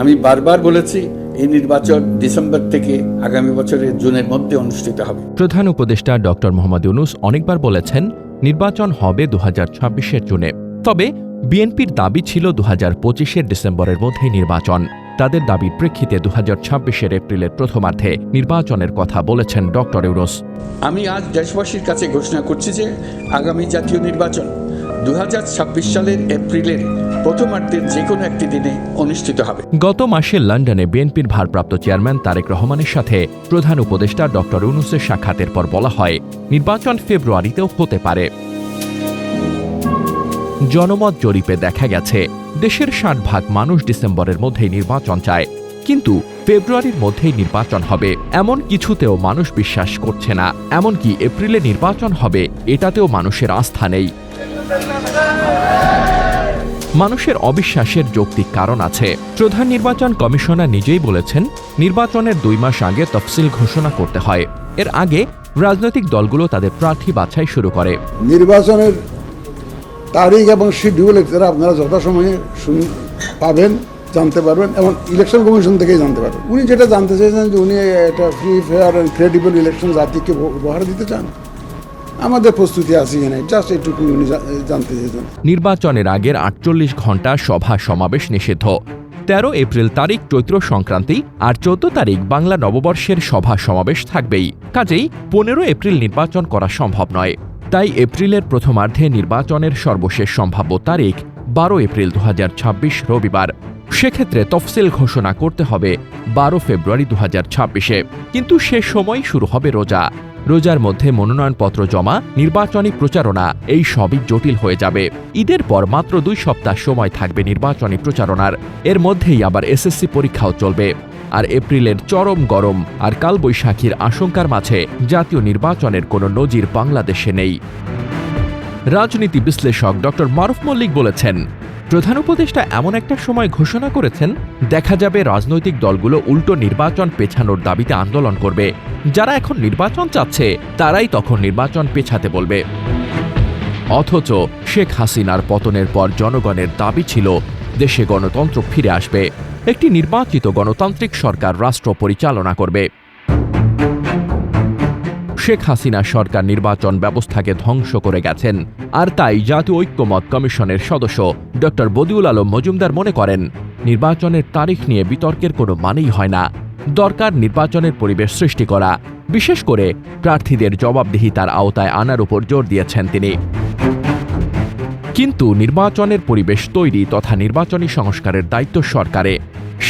আমি বারবার বলেছি এই নির্বাচন ডিসেম্বর থেকে আগামী বছরের জুনের মধ্যে অনুষ্ঠিত হবে। প্রধান উপদেষ্টা ডক্টর মোহাম্মদ ইউনূস অনেকবার বলেছেন নির্বাচন হবে 2026-এর জুনে। তবে বিএনপির দাবি ছিল 2025-এর ডিসেম্বরের মধ্যেই নির্বাচন। তাদের দাবির প্রেক্ষিতে 2026-এর এপ্রিলের প্রথমার্ধে নির্বাচনের কথা বলেছেন ডক্টর ইউনূস। আমি আজ দেশবাসীর কাছে ঘোষণা করছি যে আগামী জাতীয় নির্বাচন 2026 সালের এপ্রিলের প্রথমার্ধের যে কোনো একটি দিনে অনুষ্ঠিত হবে। গত মাসে লন্ডনে বিএনপির ভারপ্রাপ্ত চেয়ারম্যান তারেক রহমানের সাথে প্রধান উপদেষ্টা ডক্টর ইউনূসের সাক্ষাতের পর বলা হয় নির্বাচন ফেব্রুয়ারিতেও হতে পারে। জনমত জরিপে দেখা গেছে দেশের 60% মানুষ ডিসেম্বরের মধ্যেই নির্বাচন চায়, কিন্তু ফেব্রুয়ারির মধ্যেই নির্বাচন হবে এমন কিছুতেও মানুষ বিশ্বাস করছে না। এমনকি এপ্রিলে নির্বাচন হবে এটাতেও মানুষের আস্থা নেই। মানুষের অবিশ্বাসের যৌক্তিক কারণ আছে। প্রধান নির্বাচন কমিশনার নিজেই বলেছেন নির্বাচনের 2 মাস আগে তফসিল ঘোষণা করতে হয়। এর আগে রাজনৈতিক দলগুলো তাদের প্রার্থী বাছাই শুরু করে। নির্বাচনের তারিখ এবং শিডিউল আপনারা যথাসময়ে পাবেন, জানতে পারবেন এবং ইলেকশন কমিশন থেকেই জানতে পারবেন। উনি যেটা জানতে চাইছেন যে উনি একটা free fair and credible election জাতিকে উপহার দিতে চান, আমাদের প্রস্তুতি আছে কিনা জাস্ট এইটুকু উনি জানতে চেয়েছেন। নির্বাচনের আগের 48 ঘণ্টা সভা সমাবেশ নিষিদ্ধ। 13 এপ্রিল তারিখ চৈত্র সংক্রান্তি আর 14 তারিখ বাংলা নববর্ষের সভা সমাবেশ থাকবেই। কাজেই 15 এপ্রিল নির্বাচন করা সম্ভব নয়। তাই এপ্রিলের প্রথমার্ধে নির্বাচনের সর্বশেষ সম্ভাব্য তারিখ 12 এপ্রিল 2026 রবিবার। সেক্ষেত্রে তফসিল ঘোষণা করতে হবে 12 ফেব্রুয়ারি 2026-এ। কিন্তু সে সময় শুরু হবে রোজা। রোজার মধ্যে মনোনয়নপত্র জমা, নির্বাচনী প্রচারণা এই সবই জটিল হয়ে যাবে। ঈদের পর মাত্র 2 সপ্তাহ সময় থাকবে নির্বাচনী প্রচারণার। এর মধ্যেই আবার এসএসসি পরীক্ষাও চলবে। আর এপ্রিলের চরম গরম আর কালবৈশাখীর আশঙ্কার মাঝে জাতীয় নির্বাচনের কোনো নজির বাংলাদেশে নেই। রাজনীতি বিশ্লেষক ডক্টর মারুফ মল্লিক বলেছেন প্রধান উপদেষ্টা এমন একটা সময় ঘোষণা করেছেন দেখা যাবে রাজনৈতিক দলগুলো উল্টো নির্বাচন পেছানোর দাবিতে আন্দোলন করবে। যারা এখন নির্বাচন চাচ্ছে তারাই তখন নির্বাচন পেছাতে বলবে। অথচ শেখ হাসিনার পতনের পর জনগণের দাবি ছিল দেশে গণতন্ত্র ফিরে আসবে, একটি নির্বাচিত গণতান্ত্রিক সরকার রাষ্ট্র পরিচালনা করবে। শেখ হাসিনা সরকার নির্বাচন ব্যবস্থাকে ধ্বংস করে গেছেন। আর তাই জাতীয় ঐক্যমত কমিশনের সদস্য ডক্টর বদিউল আলম মজুমদার মনে করেন নির্বাচনের তারিখ নিয়ে বিতর্কের কোনো মানেই হয় না। দরকার নির্বাচনের পরিবেশ সৃষ্টি করা, বিশেষ করে প্রার্থীদের জবাবদিহিতার আওতায় আনার উপর জোর দিয়েছেন তিনি। কিন্তু নির্বাচনের পরিবেশ তৈরি তথা নির্বাচনী সংস্কারের দায়িত্ব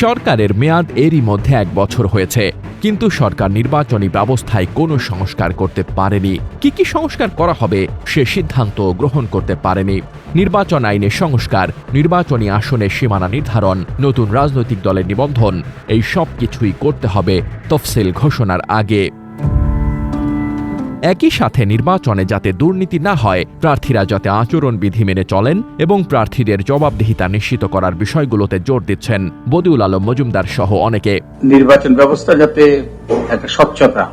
সরকারের মেয়াদ এরই মধ্যে 1 বছর হয়েছে, কিন্তু সরকার নির্বাচনী ব্যবস্থায় কোনো সংস্কার করতে পারেনি। কি সংস্কার করা হবে সে সিদ্ধান্ত গ্রহণ করতে পারেনি। নির্বাচন আইনে সংস্কার, নির্বাচনী আসনের সীমানা নির্ধারণ, নতুন রাজনৈতিক দলের নিবন্ধন এই সব কিছুই করতে হবে তফসিল ঘোষণার আগে। একই সাথে নির্বাচনে যাতে দুর্নীতি না হয়, প্রার্থীরা যাতে আচরণবিধি মেনে চলেন এবং প্রার্থীদের জবাবদিহিতা নিশ্চিত করার বিষয়গুলোতে জোর দিচ্ছেন বদিউল আলম মজুমদার সহ অনেকে। নির্বাচন ব্যবস্থা যাতে একটা স্বচ্ছতা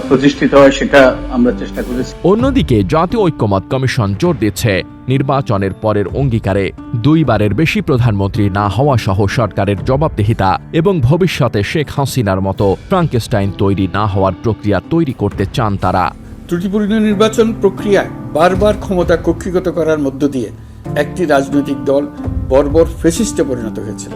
প্রতিষ্ঠিত হয় সেটা আমরা চেষ্টা করেছি। অন্যদিকে জাতীয় ঐক্যমত কমিশন জোর দিচ্ছে নির্বাচনের পরের অঙ্গীকারে 2 বারের বেশি প্রধানমন্ত্রী না হওয়া সহ সরকারের জবাবদিহিতা এবং ভবিষ্যতে শেখ হাসিনার মতো ফ্রাঙ্কেস্টাইন তৈরি না হওয়ার প্রক্রিয়া তৈরি করতে চান তারা। ত্রুটিপূর্ণ নির্বাচন প্রক্রিয়ায় বারবার ক্ষমতা কক্ষিগত করার মধ্য দিয়ে একটি রাজনৈতিক দল বর্বর ফ্যাসিস্টে পরিণত হয়েছিল।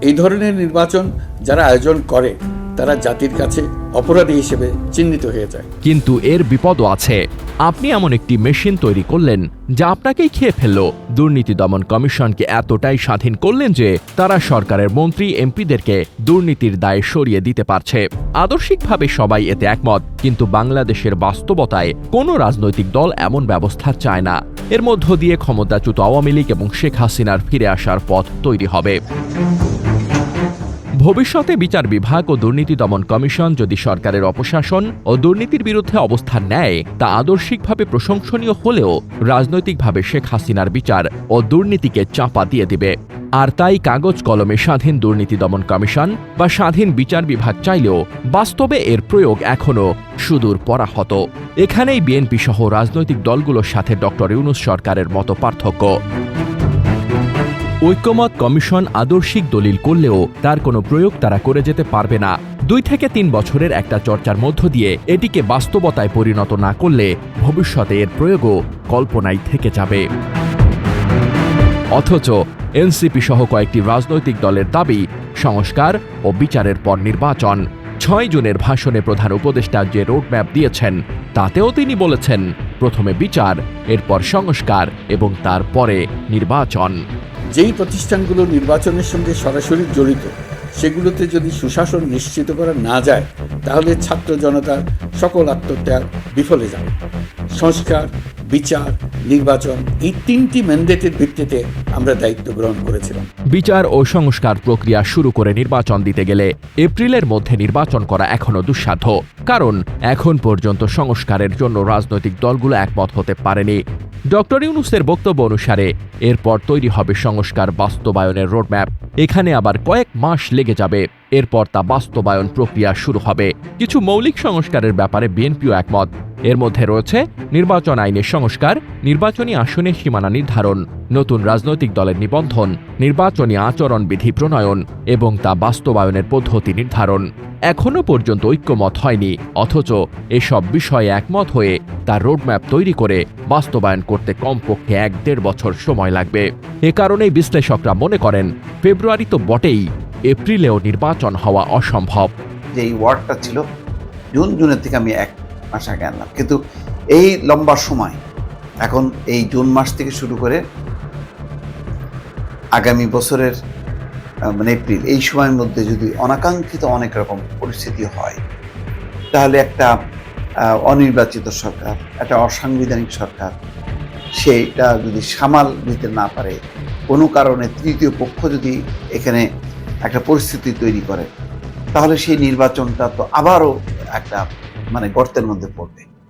এই ধরনের নির্বাচন যারা আয়োজন করে তারা জাতির কাছে অপরাধী হিসেবে চিহ্নিত হয়ে যায়। কিন্তু এর বিপদও আছে। আপনি এমন একটি মেশিন তৈরি করলেন যা আপনাকেই খেয়ে ফেলল। দুর্নীতি দমন কমিশনকে এতটাই স্বাধীন করলেন যে তারা সরকারের মন্ত্রী এমপিদেরকে দুর্নীতির দায়ে সরিয়ে দিতে পারছে। আদর্শিকভাবে সবাই এতে একমত, কিন্তু বাংলাদেশের বাস্তবতায় কোনো রাজনৈতিক দল এমন ব্যবস্থা চায় না। এর মধ্য দিয়ে ক্ষমতাচ্যুত আওয়ামী লীগ এবং শেখ হাসিনার ফিরে আসার পথ তৈরি হবে। ভবিষ্যতে বিচার বিভাগ ও দুর্নীতি দমন কমিশন যদি সরকারের অপশাসন ও দুর্নীতির বিরুদ্ধে অবস্থান নেয় তা আদর্শিকভাবে প্রশংসনীয় হলেও রাজনৈতিকভাবে শেখ হাসিনার বিচার ও দুর্নীতিকে চাপা দিয়ে দিবে। আর তাই কাগজ কলমে স্বাধীন দুর্নীতি দমন কমিশন বা স্বাধীন বিচার বিভাগ চাইলেও বাস্তবে এর প্রয়োগ এখনও সুদূর পরাহত। এখানেই বিএনপি সহ রাজনৈতিক দলগুলোর সাথে ডক্টর ইউনূস সরকারের মতো পার্থক্য। ঐক্যমত কমিশন আদর্শিক দলিল করলেও তার কোনো প্রয়োগ তারা করে যেতে পারবে না। 2 থেকে 3 বছরের একটা চর্চার মধ্য দিয়ে এটিকে বাস্তবতায় পরিণত না করলে ভবিষ্যতে এর প্রয়োগও কল্পনায় থেকে যাবে। অথচ এনসিপি সহ কয়েকটি রাজনৈতিক দলের দাবি সংস্কার ও বিচারের পর নির্বাচন। 6 জুনের ভাষণে প্রধান উপদেষ্টা যে রোডম্যাপ দিয়েছেন তাতেও তিনি বলেছেন প্রথমে বিচার, এরপর সংস্কার এবং তারপরে নির্বাচন। যেই প্রতিষ্ঠানগুলো নির্বাচনের সঙ্গে সরাসরি জড়িত সেগুলোতে যদি সুশাসন নিশ্চিত করা না যায় তাহলে ছাত্র জনতার সকল আত্মত্যাগ বিফলে যাবে। সংস্কার, বিচার, নির্বাচন এই 3টি ম্যান্ডেটের ভিত্তিতে আমরা দায়িত্ব গ্রহণ করেছিলাম। বিচার ও সংস্কার প্রক্রিয়া শুরু করে নির্বাচন দিতে গেলে এপ্রিলের মধ্যে নির্বাচন করা এখনো দুঃসাধ্য, কারণ এখন পর্যন্ত সংস্কারের জন্য রাজনৈতিক দলগুলো একমত হতে পারেনি। ডক্টর ইউনূসের বক্তব্য অনুসারে এরপর তৈরি হবে সংস্কার বাস্তবায়নের রোডম্যাপ। এখানে আবার কয়েক মাস লেগে যাবে। এরপর তা বাস্তবায়ন প্রক্রিয়া শুরু হবে। কিছু মৌলিক সংস্কারের ব্যাপারে বিএনপিও একমত। এর মধ্যে রয়েছে নির্বাচন আইনের সংস্কার, নির্বাচনী আসনের সীমানা নির্ধারণ, নতুন রাজনৈতিক দলের নিবন্ধন, নির্বাচনী আচরণবিধি প্রণয়ন এবং তা বাস্তবায়নের পদ্ধতি নির্ধারণ। এখনও পর্যন্ত ঐক্যমত হয়নি, অথচ এসব বিষয়ে একমত হয়ে তার রোডম্যাপ তৈরি করে বাস্তবায়ন করতে কমপক্ষে 1-1.5 বছর সময় লাগবে। এ কারণেই বিশ্লেষকরা মনে করেন ফেব্রুয়ারি তো বটেই, এপ্রিলেও নির্বাচন হওয়া অসম্ভব। যে এই ওয়ার্ডটা ছিল জুনের থেকে আমি 1 মাস আগে আনলাম, কিন্তু এই লম্বা সময় এখন এই জুন মাস থেকে শুরু করে আগামী বছরের মানে এপ্রিল, এই সময়ের মধ্যে যদি অনাকাঙ্ক্ষিত অনেক রকম পরিস্থিতি হয় তাহলে একটা অনির্বাচিত সরকার, একটা অসাংবিধানিক সরকার, সেটা যদি সামাল দিতে না পারে, কোনো কারণে তৃতীয় পক্ষ যদি এখানে একটা পরিস্থিতি তৈরি করে, তাহলে সেই নির্বাচনটা তো আবারও একটা মানে গর্তের মধ্যে পড়বে।